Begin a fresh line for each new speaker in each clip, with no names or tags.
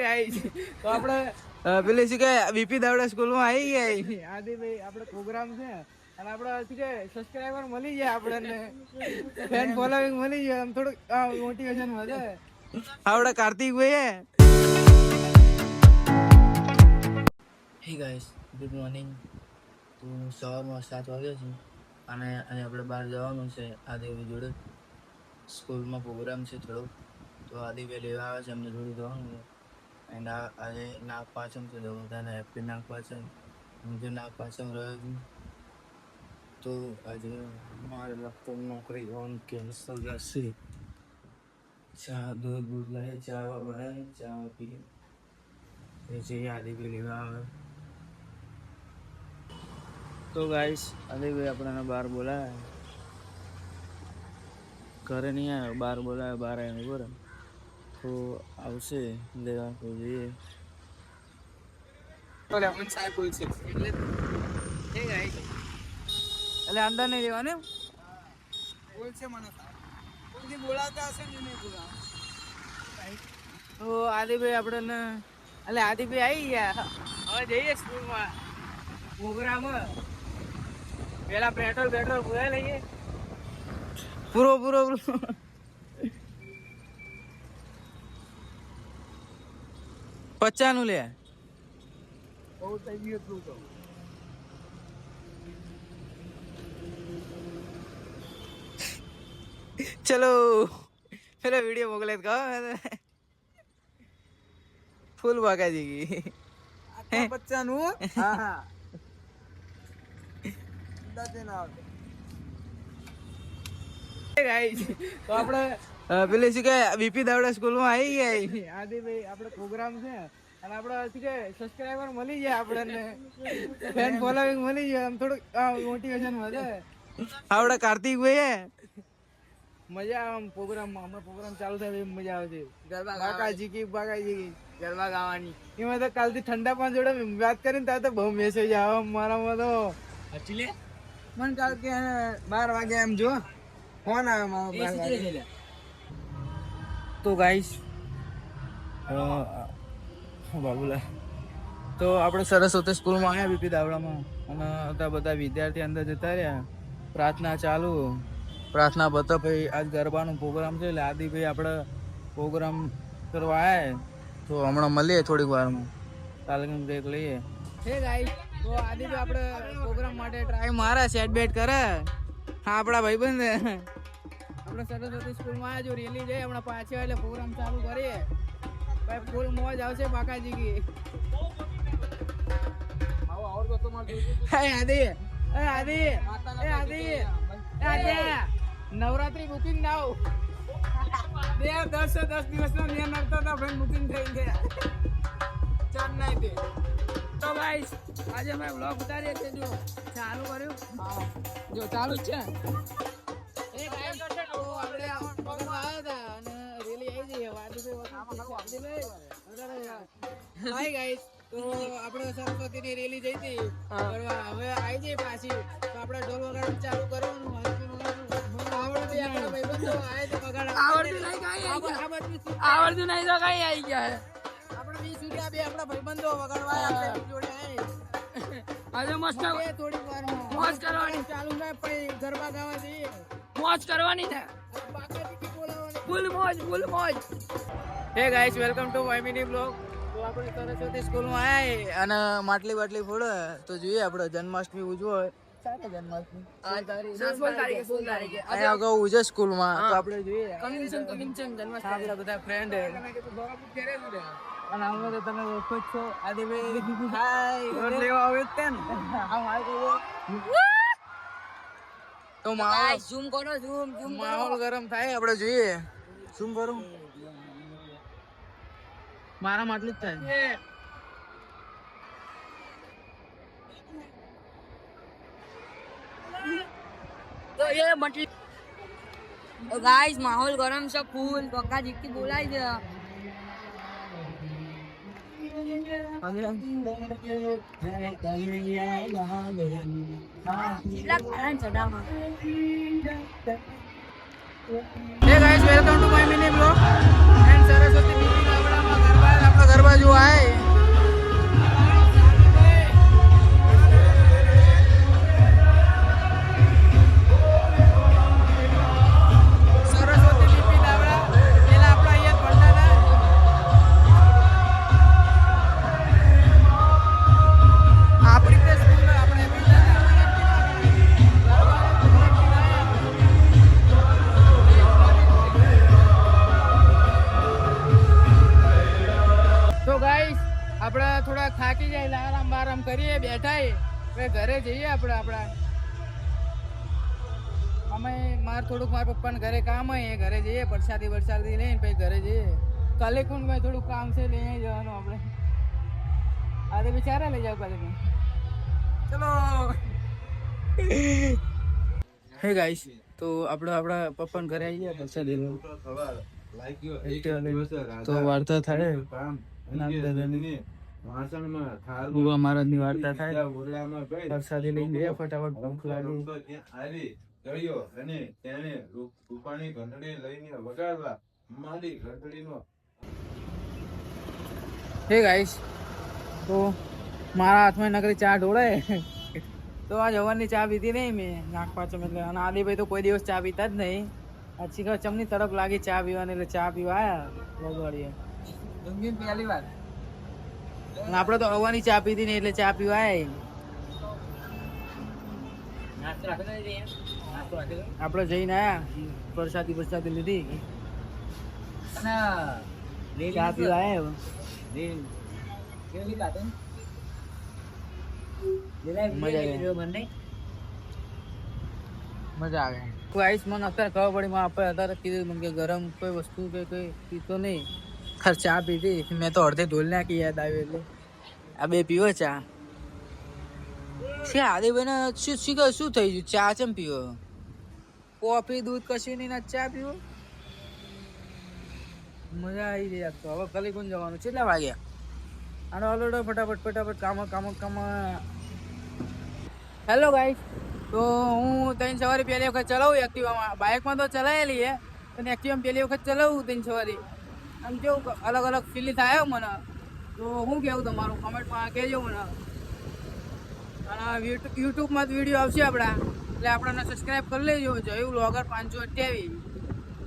Guys તો આપણે પેલી શું કે બીપી દાવડા સ્કૂલમાં આવી ગયા આદિભાઈ આપણે પ્રોગ્રામ છે અને આપણે શું કે સબસ્ક્રાઇબર મળી જાય આપણને ફેન ફોલોઈંગ મળી જાય આમ થોડું મોટિવેશન વધે આપણે કાર્તિકભાઈ હે ગાઈસ ગુડ મોર્નિંગ તો સવારમાં 7 વાગ્યા છે અને આપણે બહાર જવાનું છે આદિભાઈ જોડે સ્કૂલમાં પ્રોગ્રામ છે થોડો તો આદિભાઈ લેવા આવે છે અમને જોડે જવાનું છે એન્ડ આજે નાગપાંચમ છે તો બધાને હેપી નાગપાંચમ હું જે નાગપાંચમ રહ્યો છું તો આજે મારે લગભગ નોકરી જવાનું કેન્સલ જશે ચા દૂધ લાવી ચા બનાવી ચા પીએ એ જઈએ આદિભાઈ લેવા આવે તો ગાઈસ આદિભાઈ આપણને બહાર બોલાયા ઘરે નહીં આવ્યો બહાર બોલાવ્યો બહાર આવીને બરાબર તો આવશે લેવા તો જઈએ એટલે અંદર નહીં રહેવાનું બોલશે મને બોલાવતા હશે ને નહીં બોલાવ તો આદિભાઈ આપણને એટલે આદિભાઈ આવી ગયા હવે જઈએ સ્કૂલમાં પ્રોગ્રામ પેલા પેટ્રોલ પૂરા લઈએ પૂરો 50 લે બહુ થઈ ગયું તું તો ચલો પેલો વિડીયો મોકલે કહો ફૂલ બાકાજી ગઈ 50 નું હા તો આપણે પેલી શું કે બીપી દાવડા સ્કૂલમાં આવી ગયા આદિભાઈ આપણે પ્રોગ્રામ છે અને આપણે શું કે સબસ્ક્રાઇબર મળી જાય આપણને ફેન ફોલોઈંગ મળી જાય આમ થોડું મોટિવેશન વધે આપણે કાર્તિકભાઈ મજા આવે પ્રોગ્રામમાં હમણાં પ્રોગ્રામ ચાલુ થાય મજા આવે છે બાકાજી કી ગરબા ગાવાની એમાં તો કાલથી ઠંડા પાણી જોડે વાત કરીને ત્યારે તો બહુ મેસેજ આવે મારામાં તો મને કાલ કે 12 વાગે એમ જો ફોન આવે મારો તો ગાઈસ બાબુલા તો આપણે સરસ્વતી સ્કૂલમાં આવ્યા બીપી દાવડામાં અને હતા બધા વિદ્યાર્થી અંદર જતા રહ્યા પ્રાર્થના ચાલુ પ્રાર્થના બતા ભાઈ આજ ગરબાનો પ્રોગ્રામ છે એટલે આદિભાઈ આપણે પ્રોગ્રામ કરવા આવ્યા તો હમણાં મળીએ થોડીક વારમાં કાલે બ્રેક લઈએ હે ગાઈસ તો આદિભાઈ આપણે પ્રોગ્રામ માટે ટ્રાય મારે સેટ બેટ કરે હા આપણા ભાઈબંધ આપણે સરસ્વતી સ્કૂલમાં આવ્યા જો રેલી જાય હમણાં પાછી એટલે પ્રોગ્રામ ચાલુ કરીએ ભાઈ ફૂલ મોજ આવશે બાકાજી કી નવરાત્રી બુકિંગ નાવ 10 દિવસ નો નિયમ આવતા હતા ભાઈ બુકિંગ થઈ ગયા ચેન્નાઈ તો ગાઈસ આજે મેં વ્લોગ ઉતારીએ છે જો ચાલુ કર્યું જો ચાલુ છે એ ગાઈસ તો આપણે આવ્યા હતા અને રેલી આવી ગઈ હાય ગાઈસ તો આપણે સરસ્વતીની રેલી જઈ હતી કરવા હવે આવી જઈ પાછી તો આપણે ઢોલ વગાડવાનું ચાલુ કરવાનું આવડતું નહીં તો કઈ આવી ગયા આપણે 20 રૂપિયા બે આપણા ભાઈબંધો વગાડવા જોડે આજે મસ્ત થોડી વાર મોજ કરવાની ચાલુ થાય પછી ગરબા ગાવા જઈએ મોજ કરવાની ને ફૂલ મોજ હે guys welcome to my mini blog તો આપણે સરસ્વતી સ્કૂલમાં આવ્યા અને માટલી બાટલી ફોડે તો જોઈએ આપણે જન્માષ્ટમી ઉજવો જન્માષ્ટમી 16 તારીખે અહીંયા અગાઉ ઉજે સ્કૂલમાં તો આપણે જોઈએ કમિંગ જન્માષ્ટમી આપણા બધા ફ્રેન્ડ અને આમાં તો તમે ખુશ છો આદિભાઈ હાય લેવા આવે તે ને આમ હાય તો માહોલ ઝૂમ કરો ઝૂમ માહોલ ગરમ થાય આપણે જોઈએ ઝૂમ કરું મારા માટલું જ થાય
तो ये मटली तो गाइस माहौल गरम से फूल पक्का जिक्की बोलाई दे
Hey guys, welcome to my mini vlog. And Saraswati meeting આપણા ગરબા આપણે થોડા થાકી જાય એટલે આરામ કરીએ બેઠા પછી ઘરે જઈએ આપણે આપણા અમે થોડુંક મારા પપ્પાને ઘરે કામ હોય ઘરે જઈએ પ્રસાદી લઈને પછી ઘરે જઈએ કાલે કોણ ભાઈ થોડુંક કામ છે લઈને જવાનું આપણે આજે બિચારા લઈ જાવ કાલે ચલો હે ગાઈસ તો આપણે આપણા પપ્પાને ઘરે આવી ગયા પ્રસાદી તો વાર્તા થાય મહારાજની વાર્તા થાય પ્રસાદી લઈને ગયા ફટાફટ ભૂખ લાગી અને તેને રૂપાણી ઘંટડી લઈને વગાડવા મારી ઘંટડીનો હે ગાઈસ તો મારા હાથમાં નકરી ચા ઢોળાય તો આ જવાનની ચા પીધી નહીં મેં નાક પાછળ એટલે અને આદિભાઈ તો કોઈ દિવસ ચા પીતા જ નહીં આ ચીખા ચમની તરફ લાગી ચા પીવાની એટલે ચા પીવા આવ્યા વગવાડીએ પહેલી વાર અને આપણે તો હવાની ચા પીધી નહીં એટલે ચા પીવા આવ્યા આપણે જઈને આયા પ્રસાદી લીધી ચા પીવા આવ્યા મજા આવે ગાઈસ મને અત્યારે ખબર પડી આપણે અત્યારે કીધું કે ગરમ કોઈ વસ્તુ કે કોઈ પીતો નહીં ચા પીધી મેં તો અડધે ઢોલ નાખી યાદ આવી એટલે આ બે પીવો ચા આદિભાઈને શું થઈ ગયું ચા ચમ પીવો કોફી દૂધ કશું નહીં ના ચા પીવો મજા આવી જાય તો હવે કલી કોણ જવાનું કેટલા વાગ્યા આનો હલોડો ફટાફટ કામ હેલો ગાઈસ તો હું ત્રણ સવારે પહેલી વખત ચલાવું એક્ટિવામાં બાઇકમાં તો ચલાવેલી છે પણ એક્ટિવામાં પહેલી વખત ચલાવું ત્રણ સવારે આમ કેવું અલગ અલગ ફીલ થાય મને તો હું કહેવું તમારું કમેન્ટમાં કહેજો મને અને યુટ્યુબમાં વિડીયો આવશે આપણા એટલે આપણને સબસ્ક્રાઈબ કરી લેજો જયું વ્લોગર 528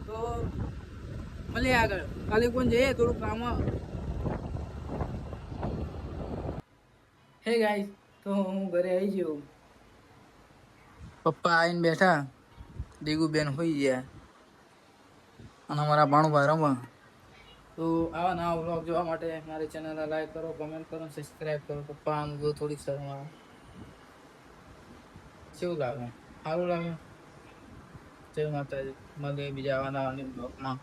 તો મળીએ આગળ કાલે કોણ જઈએ થોડું કામ હે ગાઈસ તો હું ઘરે આવી ગયો પપ્પા આવીને બેઠા દીગુ બેન હોઈ ગયા અને અમારા ભાણુભાઈ રમવા તો આવા નવા વ્લોગ જોવા માટે મારી ચેનલને લાઈક કરો કમેન્ટ કરો સબસ્ક્રાઈબ કરો પપ્પા આમ જો થોડીક શરમ આવે કેવું લાગે સારું લાગે જય માતાજી મળીએ બીજા આવા નવા બ્લોગમાં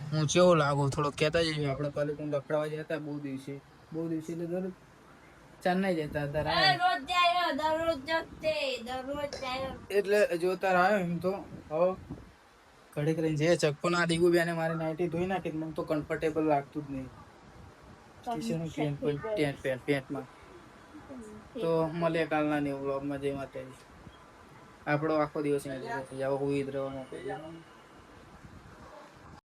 હું કેવું લાગુ થોડો કહેતા જઈએ આપણે કાલે કોણ રખડવા જતા બહુ દિવસે એટલે દરરોજ ચેન્નાઈ જતા હતા એટલે જોતા રહ્યો એમ તો હવે ઘડીક રહીને જે ચક્કો ના દીગુ બેને મારી નાઈટી ધોઈ નાખી મને તો કમ્ફર્ટેબલ લાગતું જ નહીં પેન્ટમાં તો મળે કાલના ન્યુ વ્લોગમાં જય માતાજી આપણો આખો દિવસ જાવ હોઈ જ રહેવાનો